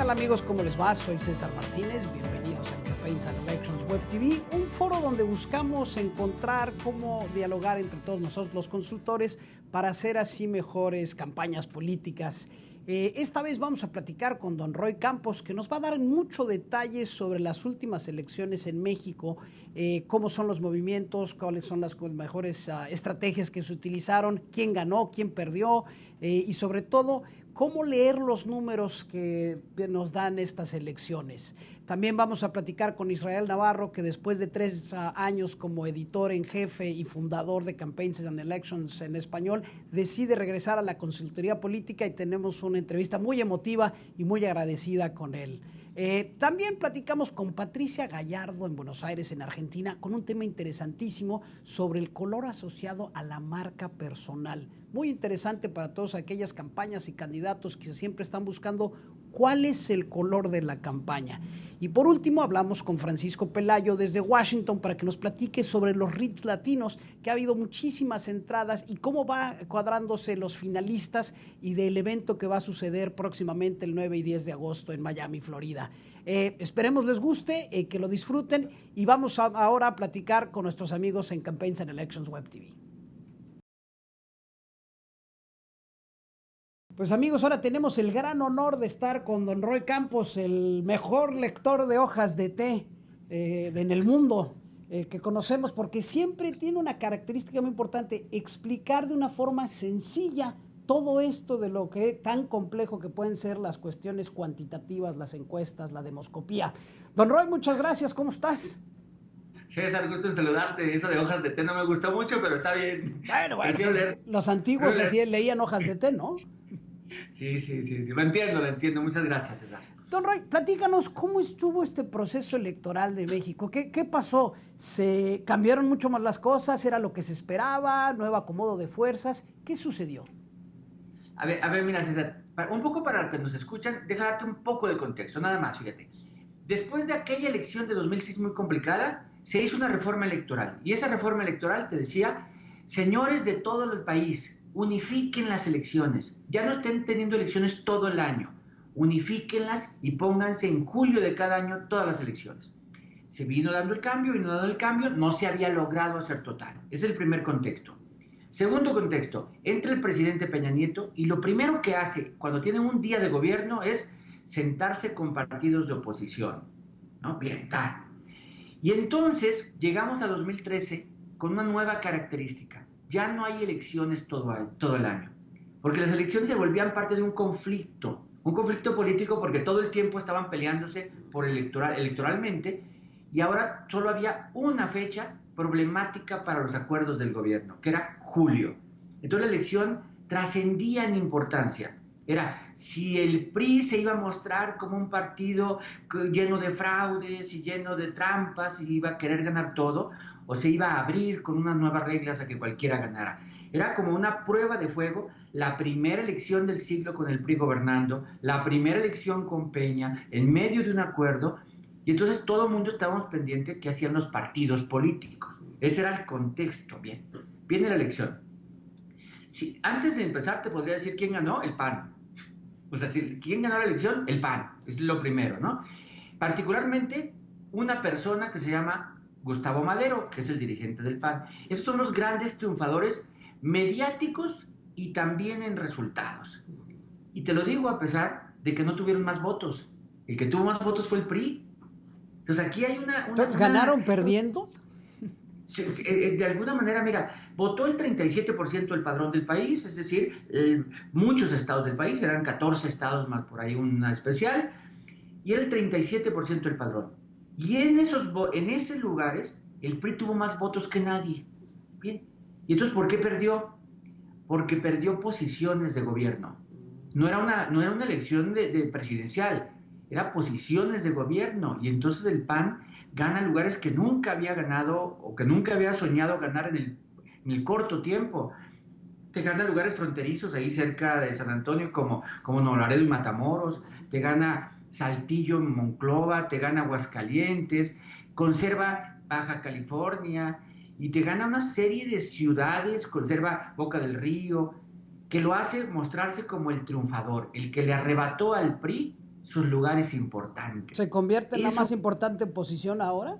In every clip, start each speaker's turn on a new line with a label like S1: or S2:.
S1: tal amigos? ¿Cómo les va? Soy César Martínez, bienvenidos a Campaigns and Elections Web TV, un foro donde buscamos encontrar cómo dialogar entre todos nosotros los consultores para hacer así mejores campañas políticas. Esta vez vamos a platicar con don Roy Campos, que nos va a dar mucho detalle sobre las últimas elecciones en México, cómo son los movimientos, cuáles son las mejores estrategias que se utilizaron, quién ganó, quién perdió y sobre todo cómo leer los números que nos dan estas elecciones. También vamos a platicar con Israel Navarro, que después de 3 años como editor en jefe y fundador de Campaigns and Elections en español, decide regresar a la consultoría política y tenemos una entrevista muy emotiva y muy agradecida con él. También platicamos con Patricia Gallardo en Buenos Aires, en Argentina, con un tema interesantísimo sobre el color asociado a la marca personal. Muy interesante para todas aquellas campañas y candidatos que siempre están buscando cuál es el color de la campaña. Y por último hablamos con Francisco Pelayo desde Washington para que nos platique sobre los REITs latinos, que ha habido muchísimas entradas y cómo va cuadrándose los finalistas y del evento que va a suceder próximamente el 9 y 10 de agosto en Miami, Florida. Esperemos les guste, que lo disfruten y vamos ahora a platicar con nuestros amigos en Campaigns and Elections Web TV. Pues amigos, ahora tenemos el gran honor de estar con don Roy Campos, el mejor lector de hojas de té en el mundo que conocemos, porque siempre tiene una característica muy importante: explicar de una forma sencilla todo esto de lo que tan complejo que pueden ser las cuestiones cuantitativas, las encuestas, la demoscopía. Don Roy, muchas gracias, ¿cómo estás?
S2: César, gusto en saludarte. Eso de hojas de té no me gusta mucho, pero está bien.
S1: Bueno,
S2: Prefiero
S1: pues
S2: leer.
S1: los antiguos así leían hojas de té, ¿no?
S2: Sí. Lo entiendo. Muchas gracias, César.
S1: Don Roy, platícanos cómo estuvo este proceso electoral de México. ¿Qué pasó? ¿Se cambiaron mucho más las cosas? ¿Era lo que se esperaba? ¿Nuevo acomodo de fuerzas? ¿Qué sucedió?
S2: A ver, mira, César, un poco para los que nos escuchan, deja darte un poco de contexto, nada más, fíjate. Después de aquella elección de 2006 muy complicada, se hizo una reforma electoral. Y esa reforma electoral te decía: señores de todo el país, unifiquen las elecciones. Ya no estén teniendo elecciones todo el año. Unifíquenlas y pónganse en julio de cada año todas las elecciones. Se vino dando el cambio, no se había logrado hacer total. Ese es el primer contexto. Segundo contexto: entra el presidente Peña Nieto y lo primero que hace cuando tiene un día de gobierno es sentarse con partidos de oposición, ¿no? Bien, tal. Y entonces llegamos a 2013 con una nueva característica: ya no hay elecciones todo el año, porque las elecciones se volvían parte de un conflicto político, porque todo el tiempo estaban peleándose por electoralmente, y ahora solo había una fecha problemática para los acuerdos del gobierno, que era julio. Entonces la elección trascendía en importancia. Era si el PRI se iba a mostrar como un partido lleno de fraudes y lleno de trampas y iba a querer ganar todo, o se iba a abrir con unas nuevas reglas a que cualquiera ganara. Era como una prueba de fuego, la primera elección del siglo con el PRI gobernando, la primera elección con Peña, en medio de un acuerdo, y entonces todo el mundo estábamos pendientes de qué hacían los partidos políticos. Ese era el contexto. Bien, viene la elección. Si, antes de empezar te podría decir quién ganó: el PAN. O sea, ¿quién ganó la elección? El PAN. Es lo primero, ¿no? Particularmente una persona que se llama Gustavo Madero, que es el dirigente del PAN. Esos son los grandes triunfadores mediáticos y también en resultados. Y te lo digo a pesar de que no tuvieron más votos. El que tuvo más votos fue el PRI. Entonces aquí hay
S1: Entonces, ¿ganaron perdiendo?
S2: De alguna manera, mira, votó el 37% del padrón del país, es decir, muchos estados del país, eran 14 estados más por ahí una especial, y era el 37% del padrón. Y en esos lugares el PRI tuvo más votos que nadie. Bien. ¿Y entonces por qué perdió? Porque perdió posiciones de gobierno. No era una elección de presidencial, era posiciones de gobierno. Y entonces el PAN gana lugares que nunca había ganado o que nunca había soñado ganar en el corto tiempo. Te gana lugares fronterizos ahí cerca de San Antonio como Nuevo Laredo y Matamoros, te gana Saltillo, Monclova, te gana Aguascalientes, conserva Baja California y te gana una serie de ciudades, conserva Boca del Río, que lo hace mostrarse como el triunfador, el que le arrebató al PRI sus lugares importantes.
S1: ¿Se convierte en la más importante posición ahora?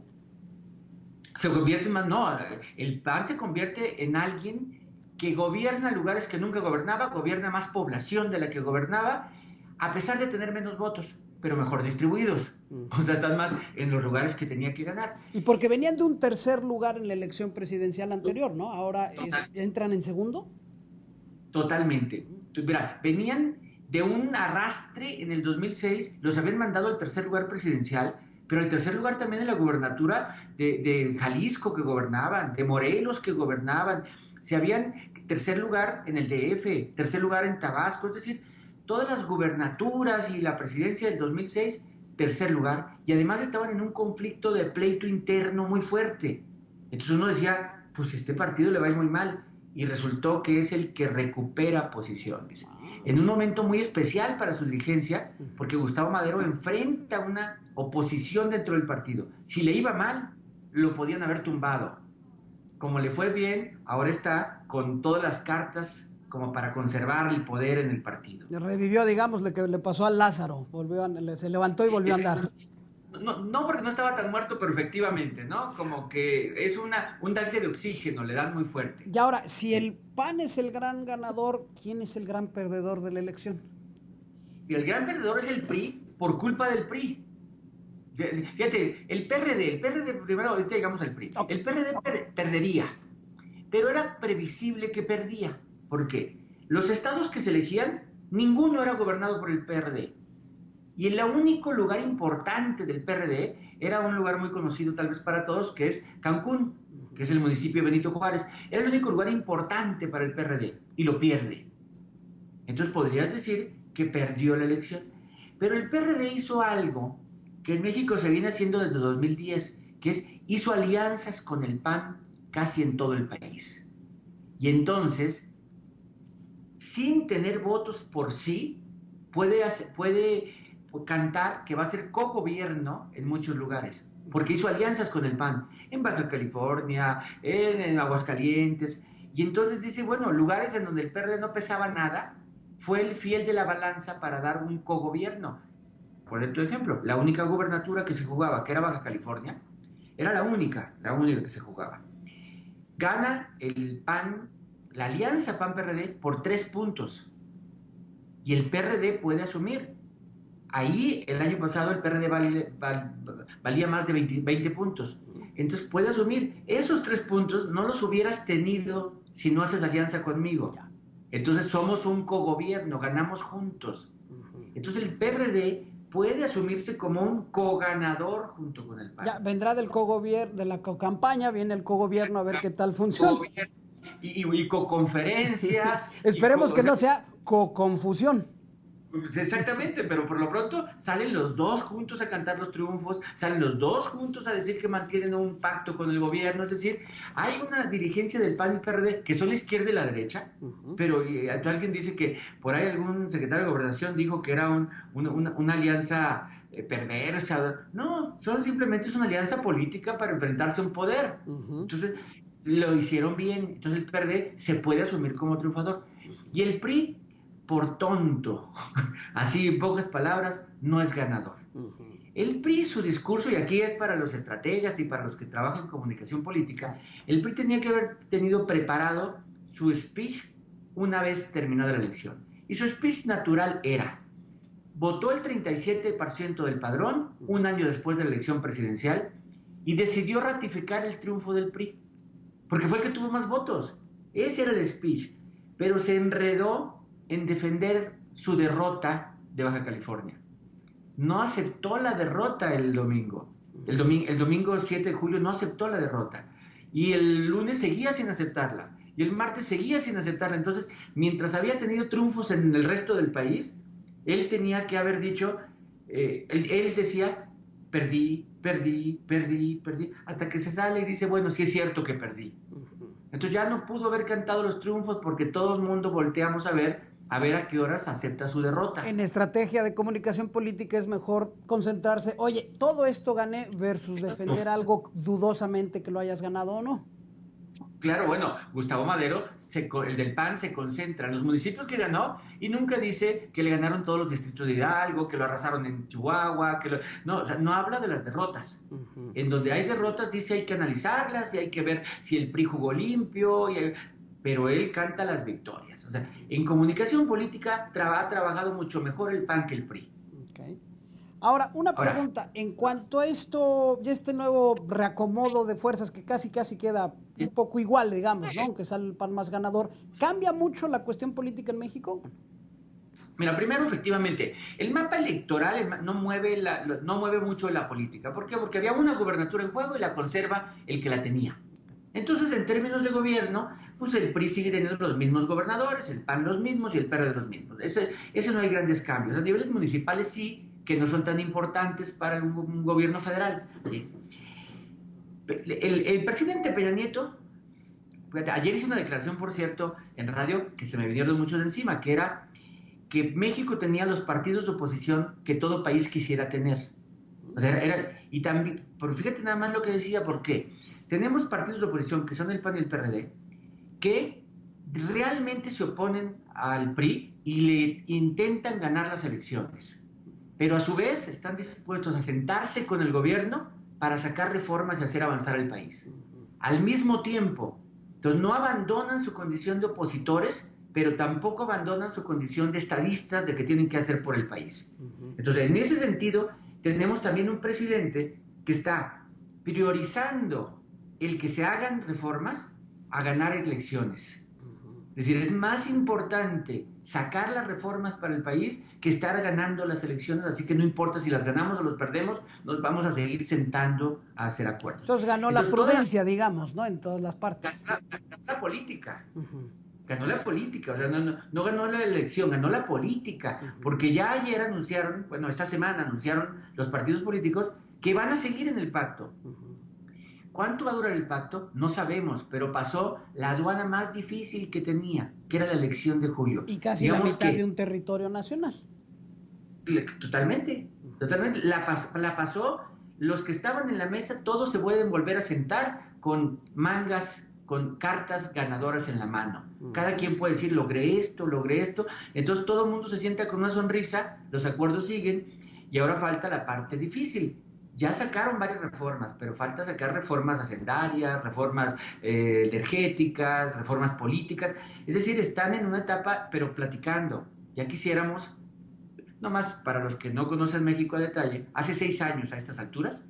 S2: Se convierte más, no, el PAN se convierte en alguien que gobierna lugares que nunca gobernaba, gobierna más población de la que gobernaba, a pesar de tener menos votos, pero mejor distribuidos. O sea, están más en los lugares que tenía que ganar.
S1: Y porque venían de un tercer lugar en la elección presidencial anterior, ¿no? Ahora ¿entran en segundo?
S2: Totalmente. Mira, venían de un arrastre en el 2006, los habían mandado al tercer lugar presidencial, pero el tercer lugar también en la gubernatura de Jalisco que gobernaban, de Morelos que gobernaban, tercer lugar en el DF, tercer lugar en Tabasco, es decir, todas las gubernaturas y la presidencia del 2006, tercer lugar, y además estaban en un conflicto de pleito interno muy fuerte. Entonces uno decía, pues este partido le va a ir muy mal, y resultó que es el que recupera posiciones. En un momento muy especial para su dirigencia, porque Gustavo Madero enfrenta una oposición dentro del partido. Si le iba mal, lo podían haber tumbado. Como le fue bien, ahora está con todas las cartas como para conservar el poder en el partido.
S1: Revivió, digamos, lo que le pasó a Lázaro. Se levantó y volvió a andar.
S2: No, porque no estaba tan muerto, pero efectivamente, ¿no? Como que es un tanque de oxígeno, le dan muy fuerte.
S1: Y ahora, si el PAN es el gran ganador, ¿quién es el gran perdedor de la elección?
S2: Y el gran perdedor es el PRI, por culpa del PRI. Fíjate, el PRD primero, ahorita llegamos al PRI. Okay. El PRD perdería, pero era previsible que perdía. ¿Por qué? Los estados que se elegían, ninguno era gobernado por el PRD. Y el único lugar importante del PRD era un lugar muy conocido tal vez para todos, que es Cancún, que es el municipio de Benito Juárez. Era el único lugar importante para el PRD y lo pierde. Entonces podrías decir que perdió la elección. Pero el PRD hizo algo que en México se viene haciendo desde 2010, que hizo alianzas con el PAN casi en todo el país. Y entonces, sin tener votos por sí, puede cantar que va a ser cogobierno en muchos lugares, porque hizo alianzas con el PAN, en Baja California, en Aguascalientes, y entonces dice, bueno, lugares en donde el PRD no pesaba nada, fue el fiel de la balanza para dar un cogobierno. Por ejemplo, la única gubernatura que se jugaba, que era Baja California, era la única que se jugaba. Gana el PAN, la alianza PAN-PRD, por 3 puntos, y el PRD puede asumir. Ahí, el año pasado, el PRD valía más de 20 puntos. Entonces, puede asumir. Esos 3 puntos no los hubieras tenido si no haces alianza conmigo. Entonces, somos un cogobierno, ganamos juntos. Entonces, el PRD puede asumirse como un coganador junto con el PAN.
S1: Ya, vendrá del cogobierno, de la campaña, viene el cogobierno a ver qué tal funciona.
S2: Y coconferencias.
S1: Esperemos que no sea coconfusión.
S2: Exactamente, pero por lo pronto salen los dos juntos a cantar los triunfos, salen los dos juntos a decir que mantienen un pacto con el gobierno, es decir, hay una dirigencia del PAN y PRD que son la izquierda y la derecha, pero alguien dice que por ahí algún secretario de Gobernación dijo que era una alianza perversa. No, simplemente es una alianza política para enfrentarse a un poder. Entonces, lo hicieron bien, entonces el PRD se puede asumir como triunfador. Y el PRI, por tonto, así en pocas palabras, no es ganador. El PRI, su discurso, y aquí es para los estrategas y para los que trabajan en comunicación política, el PRI tenía que haber tenido preparado su speech una vez terminada la elección. Y su speech natural era, votó el 37% del padrón un año después de la elección presidencial y decidió ratificar el triunfo del PRI, porque fue el que tuvo más votos. Ese era el speech, pero se enredó en defender su derrota de Baja California. No aceptó la derrota el domingo. El domingo 7 de julio no aceptó la derrota. Y el lunes seguía sin aceptarla. Y el martes seguía sin aceptarla. Entonces, mientras había tenido triunfos en el resto del país, él tenía que haber dicho, él decía, perdí, hasta que se sale y dice, bueno, sí es cierto que perdí. Entonces ya no pudo haber cantado los triunfos porque todo el mundo volteamos a ver a qué horas acepta su derrota.
S1: En estrategia de comunicación política es mejor concentrarse, oye, todo esto gané versus defender algo dudosamente que lo hayas ganado o no.
S2: Claro, bueno, Gustavo Madero, el del PAN, se concentra en los municipios que ganó y nunca dice que le ganaron todos los distritos de Hidalgo, que lo arrasaron en Chihuahua, no, o sea, no habla de las derrotas. En donde hay derrotas dice hay que analizarlas y hay que ver si el PRI jugó limpio, pero él canta las victorias. O sea, en comunicación política ha trabajado mucho mejor el PAN que el PRI.
S1: Okay. Ahora, una pregunta, en cuanto a esto, ya este nuevo reacomodo de fuerzas que casi queda un poco igual, digamos, ¿no? Aunque sale el PAN más ganador, ¿cambia mucho la cuestión política en México?
S2: Mira, primero, efectivamente, el mapa electoral no mueve mucho la política. ¿Por qué? Porque había una gubernatura en juego y la conserva el que la tenía. Entonces, en términos de gobierno, pues el PRI sigue teniendo los mismos gobernadores, el PAN los mismos y el PRD los mismos. Ese no hay grandes cambios. A niveles municipales sí, que no son tan importantes para un gobierno federal. ¿Sí? El presidente Peña Nieto, ayer hizo una declaración, por cierto, en radio, que se me vinieron muchos encima, que era que México tenía los partidos de oposición que todo país quisiera tener. O sea, y también, pero fíjate nada más lo que decía, ¿por qué? Tenemos partidos de oposición que son el PAN y el PRD, que realmente se oponen al PRI y le intentan ganar las elecciones. Pero a su vez están dispuestos a sentarse con el gobierno para sacar reformas y hacer avanzar el país. Al mismo tiempo, entonces no abandonan su condición de opositores, pero tampoco abandonan su condición de estadistas de que tienen que hacer por el país. Entonces, en ese sentido, tenemos también un presidente que está priorizando el que se hagan reformas a ganar elecciones. Es decir, es más importante sacar las reformas para el país que estar ganando las elecciones, así que no importa si las ganamos o las perdemos, nos vamos a seguir sentando a hacer acuerdos.
S1: Entonces ganó la prudencia, digamos, ¿no? En todas las partes.
S2: Ganó la política. Ganó la política, o sea, no ganó la elección, ganó la política, porque ya ayer anunciaron, bueno, esta semana anunciaron los partidos políticos que van a seguir en el pacto. ¿Cuánto va a durar el pacto? No sabemos, pero pasó la aduana más difícil que tenía, que era la elección de julio.
S1: Y casi digamos la mitad de un territorio nacional.
S2: Totalmente. La pasó, los que estaban en la mesa, todos se pueden volver a sentar con mangas, con cartas ganadoras en la mano. Cada quien puede decir, logré esto. Entonces todo el mundo se sienta con una sonrisa, los acuerdos siguen, y ahora falta la parte difícil. Ya sacaron varias reformas, pero falta sacar reformas hacendarias, reformas energéticas, reformas políticas. Es decir, están en una etapa, pero platicando. Ya quisiéramos, nomás para los que no conocen México a detalle, hace 6 años a estas alturas,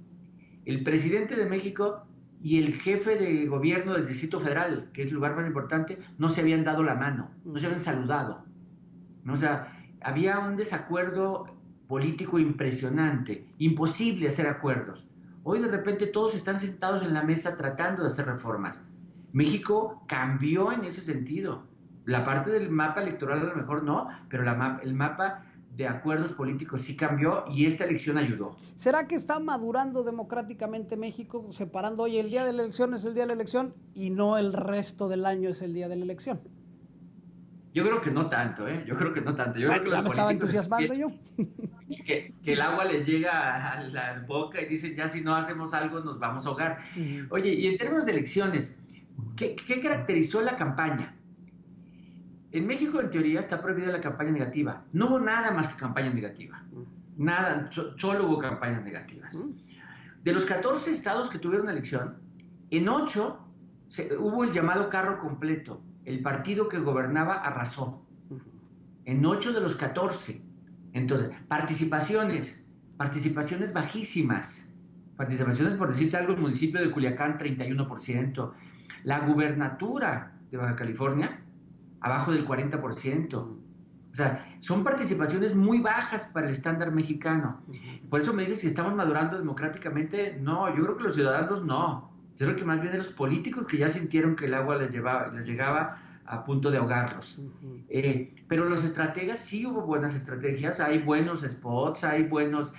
S2: el presidente de México y el jefe de gobierno del Distrito Federal, que es el lugar más importante, no se habían dado la mano, no se habían saludado. ¿No? O sea, había un desacuerdo político impresionante, imposible hacer acuerdos. Hoy de repente todos están sentados en la mesa tratando de hacer reformas. México cambió en ese sentido. La parte del mapa electoral a lo mejor no, pero el mapa de acuerdos políticos sí cambió y esta elección ayudó.
S1: ¿Será que está madurando democráticamente México, separando hoy el día de la elección es el día de la elección y no el resto del año es el día de la elección?
S2: Yo creo que no tanto, ¿eh? Yo creo que no tanto.
S1: Bueno, ya me estaba entusiasmando yo.
S2: Que el agua les llega a la boca y dicen, ya si no hacemos algo nos vamos a ahogar. Oye, y en términos de elecciones, ¿qué caracterizó la campaña? En México, en teoría, está prohibida la campaña negativa. No hubo nada más que campaña negativa. Nada, solo hubo campañas negativas. De los 14 estados que tuvieron elección, en 8 hubo el llamado carro completo. El partido que gobernaba arrasó. En 8 de los 14. Entonces, participaciones bajísimas. Participaciones, por decirte algo, el municipio de Culiacán, 31%. La gubernatura de Baja California, abajo del 40%. O sea, son participaciones muy bajas para el estándar mexicano. Por eso me dices si estamos madurando democráticamente. No, yo creo que los ciudadanos no. Yo creo que más bien de los políticos que ya sintieron que el agua les llegaba a punto de ahogarlos. Pero los estrategas, sí hubo buenas estrategias, hay buenos spots, hay buenos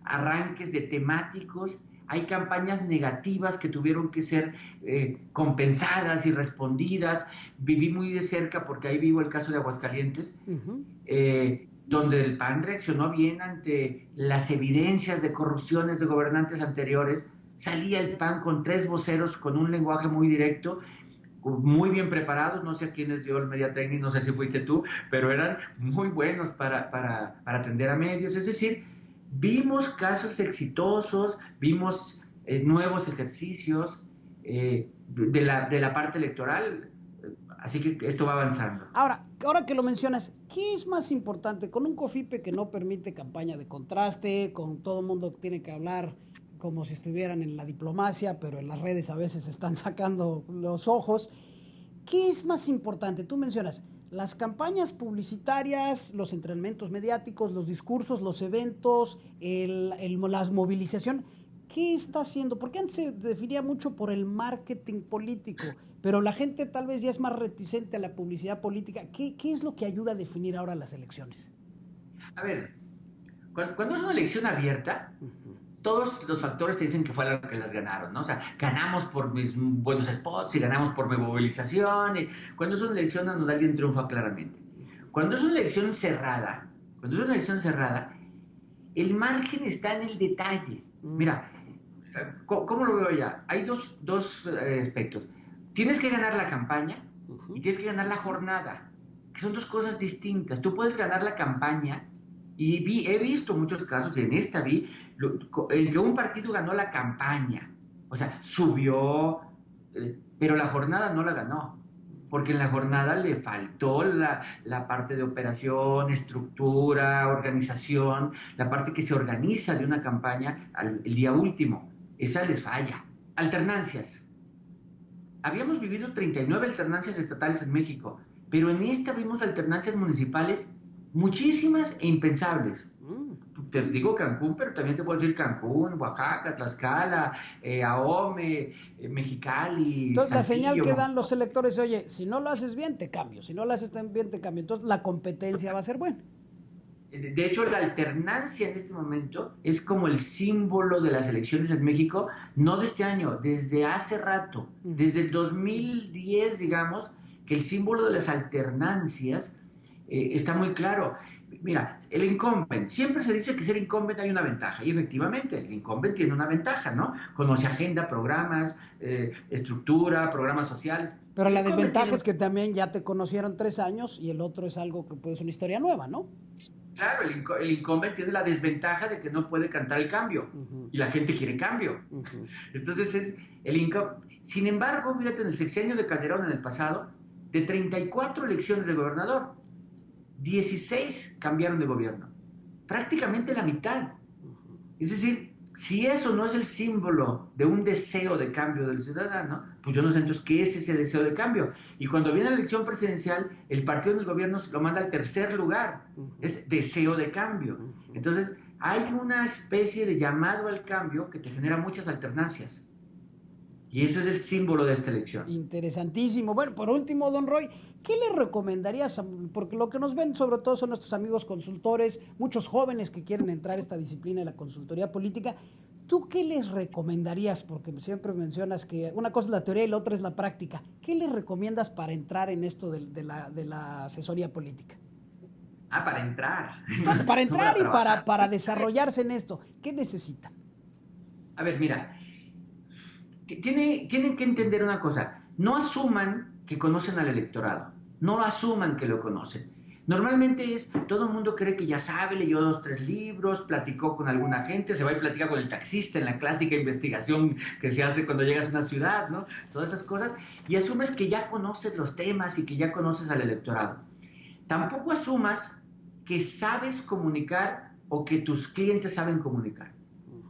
S2: arranques de temáticos, hay campañas negativas que tuvieron que ser compensadas y respondidas. Viví muy de cerca, porque ahí vivo el caso de Aguascalientes, donde el PAN reaccionó bien ante las evidencias de corrupciones de gobernantes anteriores, salía el PAN con 3 voceros con un lenguaje muy directo, muy bien preparados, no sé a quiénes dio el Media Técnica, no sé si fuiste tú, pero eran muy buenos para atender a medios. Es decir, vimos casos exitosos, vimos nuevos ejercicios de la parte electoral, así que esto va avanzando.
S1: Ahora que lo mencionas, ¿qué es más importante? Con un COFIPE que no permite campaña de contraste, con todo el mundo que tiene que hablar como si estuvieran en la diplomacia, pero en las redes a veces están sacando los ojos. ¿Qué es más importante? Tú mencionas las campañas publicitarias, los entrenamientos mediáticos, los discursos, los eventos, la movilización. ¿Qué está haciendo? Porque antes se definía mucho por el marketing político, pero la gente tal vez ya es más reticente a la publicidad política. ¿Qué es lo que ayuda a definir ahora las elecciones?
S2: A ver, cuando es una elección abierta, todos los factores te dicen que fue lo que las ganaron, ¿no? O sea, ganamos por mis buenos spots y ganamos por mi movilización. Y cuando es una elección anual, alguien triunfa claramente. Cuando es una elección cerrada, el margen está en el detalle. Mira, ¿cómo lo veo ya? Hay dos aspectos. Tienes que ganar la campaña y tienes que ganar la jornada, que son dos cosas distintas. Tú puedes ganar la campaña y he visto muchos casos, y en esta en que un partido ganó la campaña, o sea, subió, pero la jornada no la ganó, porque en la jornada le faltó la parte de operación, estructura, organización, la parte que se organiza de una campaña el día último. Esa les falla. Alternancias. Habíamos vivido 39 alternancias estatales en México, pero en esta vimos alternancias municipales muchísimas e impensables. Te digo Cancún, pero también te puedo decir Cancún, Oaxaca, Tlaxcala, Ahome, Mexicali,
S1: Entonces, la señal
S2: Saltillo.
S1: que dan los electores, oye, si no lo haces bien, te cambio. Si no lo haces tan bien, te cambio. Entonces, la competencia va a ser buena.
S2: De hecho, la alternancia en este momento es como el símbolo de las elecciones en México, no de este año, desde hace rato, desde el 2010, digamos, que el símbolo de las alternancias está muy claro. Mira, el incumbent, siempre se dice que ser incumbent hay una ventaja, y efectivamente, el incumbent tiene una ventaja, ¿no? Conoce agenda, programas, estructura, programas sociales.
S1: Pero
S2: El
S1: la
S2: incumbent
S1: desventaja
S2: tiene
S1: es que también ya te conocieron 3 años y el otro es algo que puede ser una historia nueva, ¿no?
S2: Claro, el incumbent tiene la desventaja de que no puede cantar el cambio y la gente quiere cambio. Entonces es el incumbent. Sin embargo, fíjate, en el sexenio de Calderón en el pasado, de 34 elecciones de gobernador, 16 cambiaron de gobierno. Prácticamente la mitad. Es decir, si eso no es el símbolo de un deseo de cambio del ciudadano, pues yo no sé entonces qué es ese deseo de cambio. Y cuando viene la elección presidencial, el partido del gobierno lo manda al tercer lugar. Es deseo de cambio. Entonces, hay una especie de llamado al cambio que te genera muchas alternancias. Y eso es el símbolo de esta elección.
S1: Interesantísimo. Bueno, por último, don Roy, ¿qué le recomendarías? Porque lo que nos ven sobre todo son nuestros amigos consultores, muchos jóvenes que quieren entrar a esta disciplina de la consultoría política. ¿Tú qué les recomendarías? Porque siempre mencionas que una cosa es la teoría y la otra es la práctica. ¿Qué les recomiendas para entrar en esto de la asesoría política?
S2: Para entrar.
S1: Para
S2: No
S1: entrar y
S2: trabajar.
S1: para desarrollarse en esto. ¿Qué necesitan?
S2: A ver, mira, tienen que entender una cosa. No asuman que conocen al electorado. No asuman que lo conocen. Normalmente todo el mundo cree que ya sabe, leyó 2, 3 libros, platicó con alguna gente, se va y platica con el taxista en la clásica investigación que se hace cuando llegas a una ciudad, ¿no? Todas esas cosas. Y asumes que ya conoces los temas y que ya conoces al electorado. Tampoco asumas que sabes comunicar o que tus clientes saben comunicar.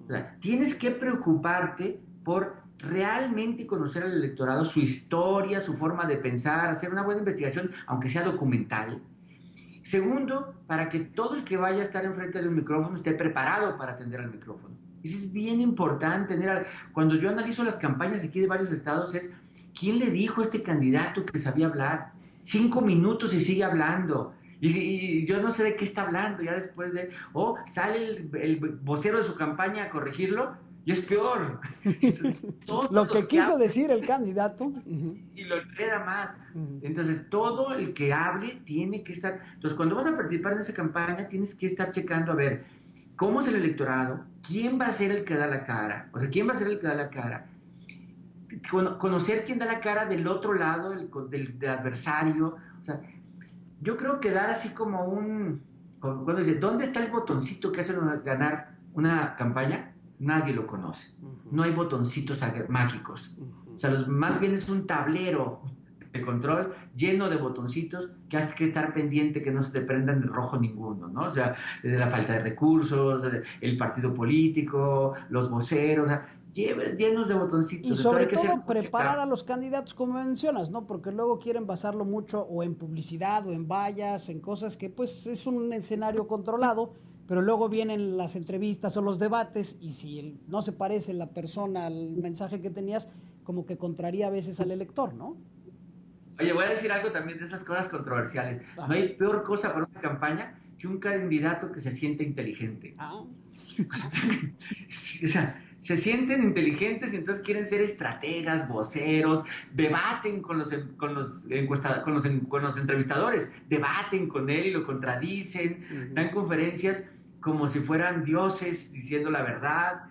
S2: O sea, tienes que preocuparte por realmente conocer al electorado, su historia, su forma de pensar, hacer una buena investigación, aunque sea documental. Segundo, para que todo el que vaya a estar enfrente de un micrófono esté preparado para atender al micrófono. Eso es bien importante. Cuando yo analizo las campañas aquí de varios estados, ¿quién le dijo a este candidato que sabía hablar? 5 minutos y sigue hablando. Y yo no sé de qué está hablando ya después sale el vocero de su campaña a corregirlo y es peor. Entonces,
S1: Lo que quiso decir el candidato.
S2: Y lo enreda más. Entonces, todo el que hable tiene que estar. Entonces, cuando vas a participar en esa campaña, tienes que estar checando, a ver, cómo es el electorado, quién va a ser el que da la cara, o sea, quién va a ser el que da la cara, conocer quién da la cara del otro lado, del adversario. O sea, yo creo que dar así como cuando dice, ¿dónde está el botoncito que hace ganar una campaña? Nadie lo conoce. No hay botoncitos mágicos. O sea, más bien es un tablero de control lleno de botoncitos que has que estar pendiente que no se te prendan de rojo ninguno, ¿no? O sea, de la falta de recursos, el partido político, los voceros, o sea, llenos de botoncitos.
S1: Y sobre todo preparar a los candidatos, como mencionas, ¿no? Porque luego quieren basarlo mucho o en publicidad o en vallas, en cosas que pues es un escenario controlado, pero luego vienen las entrevistas o los debates y si no se parece la persona al mensaje que tenías, como que contraría a veces al elector, ¿no?
S2: Oye, voy a decir algo también de esas cosas controversiales.
S1: Ajá.
S2: No hay peor cosa para una campaña que un candidato que se siente inteligente.
S1: Ah.
S2: O sea, se sienten inteligentes y entonces quieren ser estrategas, voceros, debaten con los entrevistadores, debaten con él y lo contradicen, dan conferencias como si fueran dioses diciendo la verdad.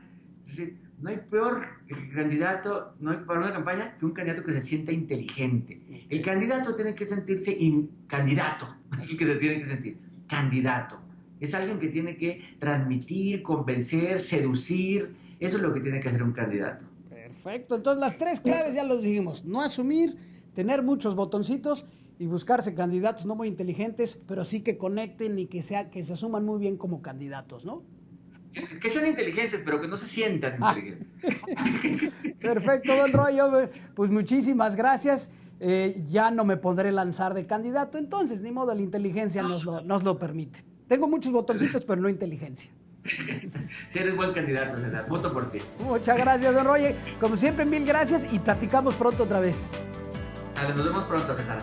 S2: Es decir, no hay peor candidato, no hay para una campaña que un candidato que se sienta inteligente. El candidato tiene que sentirse candidato, así que se tiene que sentir candidato. Es alguien que tiene que transmitir, convencer, seducir. Eso es lo que tiene que hacer un candidato.
S1: Perfecto. Entonces las 3 claves ya los dijimos. No asumir, tener muchos botoncitos y buscarse candidatos no muy inteligentes, pero sí que conecten y que se asuman muy bien como candidatos, ¿no?
S2: Que sean inteligentes, pero que no se sientan inteligentes.
S1: Perfecto, don Roy. Pues muchísimas gracias. Ya no me podré lanzar de candidato, entonces ni modo, la inteligencia nos lo permite. Tengo muchos botoncitos, pero no inteligencia.
S2: Si eres buen candidato, César, voto por ti.
S1: Muchas gracias, don Roy. Como siempre, mil gracias y platicamos pronto otra vez.
S2: Nos vemos pronto, César.